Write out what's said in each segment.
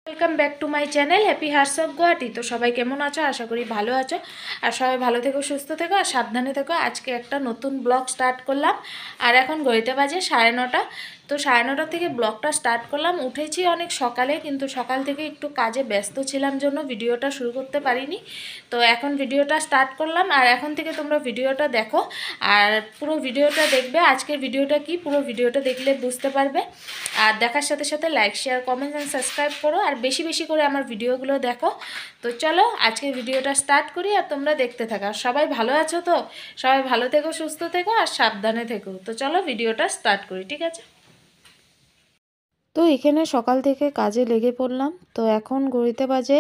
Welcome back to my channel happy hearts of Guwahati. তো সবাই কেমন আছো? আশা করি ভালো আছো। আর সবাই ভালো থেকো, সুস্থ থেকো আর সাবধানে থেকো। আজকে একটা নতুন ব্লগ স্টার্ট করলাম। আর এখন ঘড়িতে বাজে 9:30। তো 9:30 থেকে ব্লগটা স্টার্ট করলাম। উঠেছি অনেক সকালে, কিন্তু সকাল থেকে একটু কাজে ব্যস্ত ছিলাম জন্য ভিডিওটা শুরু করতে পারিনি। তো এখন ভিডিওটা স্টার্ট করলাম, আর এখন থেকে তোমরা ভিডিওটা দেখো আর পুরো ভিডিওটা দেখবে। আজকের ভিডিওটা কি, পুরো ভিডিওটা দেখলে বুঝতে পারবে। আর দেখার সাথে সাথে like, share, comment and subscribe করো, আর বেশি বেশি করে আমার ভিডিওগুলো দেখো। তো চলো আজকের ভিডিওটা স্টার্ট করি, আর তোমরা দেখতে থাকো। আর সবাই ভালো আছো তো? সবাই ভালো থেকো, সুস্থ থেকো আর সাবধানে থেকো। তো চলো ভিডিওটা স্টার্ট করি, ঠিক আছে? তো এখানে সকাল থেকে কাজে লেগে পড়লাম। তো এখন ঘড়িতে বাজে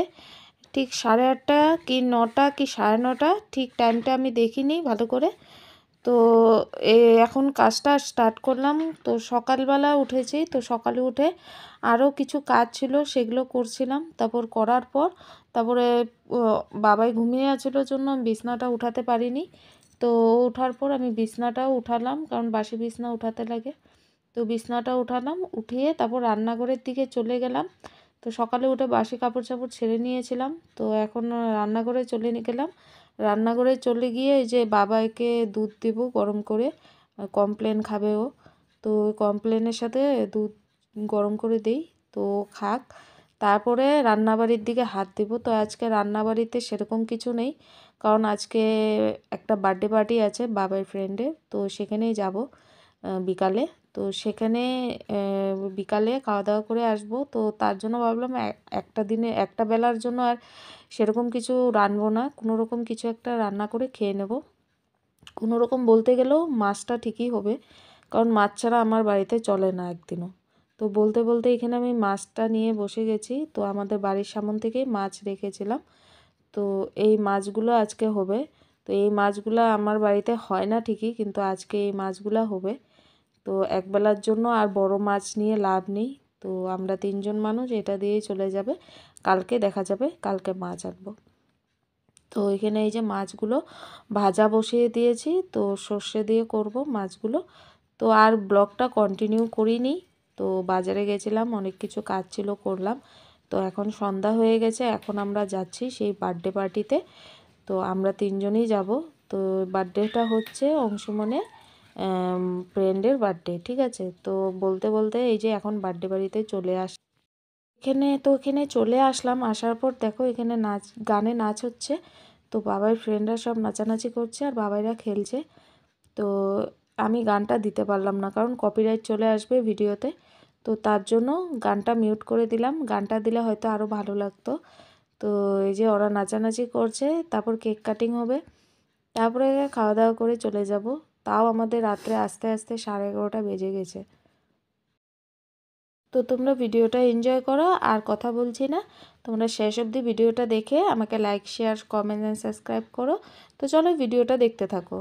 ঠিক 8:30 কি 9টা কি 9:30, ঠিক টাইমটা আমি দেখিনি ভালো করে। তো এখন কাজটা স্টার্ট করলাম। তো সকালবেলা উঠেছি, তো সকালে উঠে আরও কিছু কাজ ছিল সেগুলো করছিলাম। তারপর করার পর তারপরে বাবাই ঘুমিয়ে আছিল জন্য বিছনাটা উঠাতে পারিনি। তো ওঠার পর আমি বিছনাটাও উঠালাম, কারণ বাসি বিছনা উঠাতে লাগে। তো বিছনাটা উঠালাম, উঠিয়ে তারপর রান্নাঘরের দিকে চলে গেলাম। তো সকালে উঠে বাসি কাপড় চাপড় ছেড়ে নিয়েছিলাম। তো এখন রান্নাঘরে চলে গেলাম। রান্নাঘরে চলে গিয়ে এই যে বাবাকে দুধ দেবো গরম করে, কমপ্লেন খাবে ও। তো কমপ্লেনের সাথে দুধ গরম করে দেই, তো খাক। তারপরে রান্নাবাড়ির দিকে হাত দেব। তো আজকে রান্নাবাড়িতে সেরকম কিছু নেই, কারণ আজকে একটা বার্থডে পার্টি আছে বাবার ফ্রেন্ডের, তো সেখানেই যাব বিকালে। তো সেখানে বিকালে খাওয়া দাওয়া করে আসব। তো তার জন্য ভাবলাম একটা বেলার জন্য আর সেরকম কিছু রানবো না, কোনো রকম কিছু একটা রান্না করে খেয়ে নেব। কোনো রকম বলতে গেলেও মাছটা ঠিকই হবে, কারণ মাছ ছাড়া আমার বাড়িতে চলে না একদিনও। তো বলতে বলতে এখানে আমি মাছটা নিয়ে বসে গেছি। তো আমাদের বাড়ির সামনে থেকেই মাছ রেখেছিলাম। তো এই মাছগুলো আজকে হবে। তো এই মাছগুলো আমার বাড়িতে হয় না ঠিকই, কিন্তু আজকে এই মাছগুলো হবে। তো একবেলার জন্য আর বড় মাছ নিয়ে লাভ নেই। তো আমরা 3জন মানুষ, এটা দিয়েই চলে যাবে। কালকে দেখা যাবে, কালকে মাছ আনবো। তো এখানে এই যে মাছগুলো ভাজা বসিয়ে দিয়েছি, তো সর্ষে দিয়ে করব মাছগুলো। তো আর ব্লগটা কন্টিনিউ করিনি। তো বাজারে গেছিলাম, অনেক কিছু কাজ ছিল, করলাম। তো এখন সন্ধ্যা হয়ে গেছে, এখন আমরা যাচ্ছি সেই বার্থডে পার্টিতে। তো আমরা 3জনই যাব। তো বার্থডেটা হচ্ছে অংশুমনের ফ্রেন্ডের বার্থডে, ঠিক আছে? তো বলতে বলতে এই যে এখন বার্থডে বাড়িতে চলে এখানে চলে আসলাম। আসার পর দেখো এখানে গানে নাচ হচ্ছে। তো বাবার ফ্রেন্ডরা সব নাচানাচি করছে আর বাবাইরা খেলছে। তো আমি গানটা দিতে পারলাম না, কারণ কপিরাইট চলে আসবে ভিডিওতে। তো তার জন্য গানটা মিউট করে দিলাম। গানটা দিলে হয়তো আরও ভালো লাগতো। তো এই যে ওরা নাচানাচি করছে, তারপর কেক কাটিং হবে, তারপরে খাওয়া দাওয়া করে চলে যাব। তাও আমাদের রাত্রে আস্তে আস্তে 11:30 বেজে গেছে। তো তোমরা ভিডিওটা এনজয় করো, আর কথা বলছি না, তোমরা শেষ অবধি ভিডিওটা দেখে আমাকে like, share, comment and subscribe করো। তো চলো ভিডিওটা দেখতে থাকো।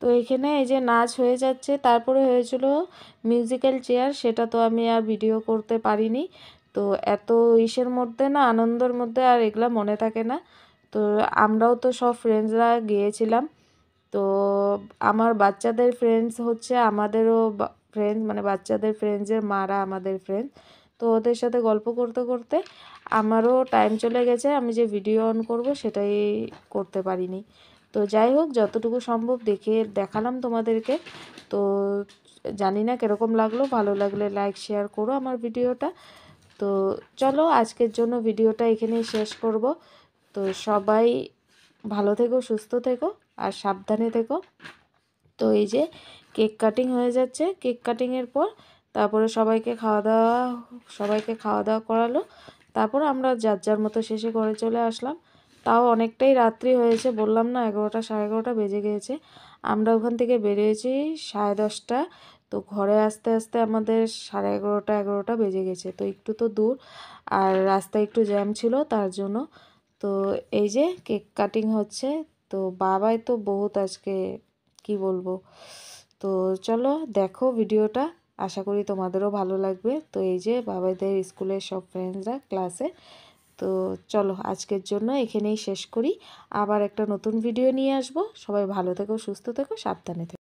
তো এখানে এই যে নাচ হয়ে যাচ্ছে, তারপরে হয়েছিল মিউজিক্যাল চেয়ার, সেটা তো আমি আর ভিডিও করতে পারিনি। তো এত ইসের মধ্যে না, আনন্দের মধ্যে আর এগুলা মনে থাকে না। তো আমরাও তো সব ফ্রেন্ডসরা গিয়েছিলাম। তো আমার বাচ্চাদের ফ্রেন্ডস হচ্ছে আমাদেরও ফ্রেন্ডস, মানে বাচ্চাদের ফ্রেন্ডসের মারা আমাদের ফ্রেন্ডস। তো ওদের সাথে গল্প করতে করতে আমারও টাইম চলে গেছে, আমি যে ভিডিও অন করব সেটাই করতে পারিনি। তো যাই হোক, যতটুকু সম্ভব দেখালাম তোমাদেরকে। তো জানি না কীরকম লাগলো, ভালো লাগলে লাইক, শেয়ার করো আমার ভিডিওটা। তো চলো আজকের জন্য ভিডিওটা এখানেই শেষ করব। তো সবাই ভালো থেকো, সুস্থ থেকো আর সাবধানে থেকো। তো এই যে কেক কাটিং হয়ে যাচ্ছে, কেক কাটিংয়ের পর তারপরে সবাইকে খাওয়া দাওয়া করালো। তারপর আমরা যার যার মতো শেষে ঘরে চলে আসলাম। তাও অনেকটাই রাত্রি হয়েছে, বললাম না 11টা 11:30 বেজে গিয়েছে। আমরা ওখান থেকে বেরিয়েছি 10:30। তো ঘরে আসতে আসতে আমাদের 11:30 বেজে গেছে। তো একটু তো দূর, আর রাস্তায় একটু জ্যাম ছিল তার জন্য। তো এই যে কেক কাটিং হচ্ছে। তো বাবাই তো বহুত আজকে কি বলবো। তো চলো দেখো ভিডিওটা, আশা করি তোমাদেরও ভালো লাগবে। তো এই যে বাবাইদের স্কুলের সব ফ্রেন্ডসরা ক্লাসে। তো চলো আজকের জন্য এখানেই শেষ করি, আবার একটা নতুন ভিডিও নিয়ে আসবো। সবাই ভালো থেকো, সুস্থ থেকো, সাবধানে থেকো।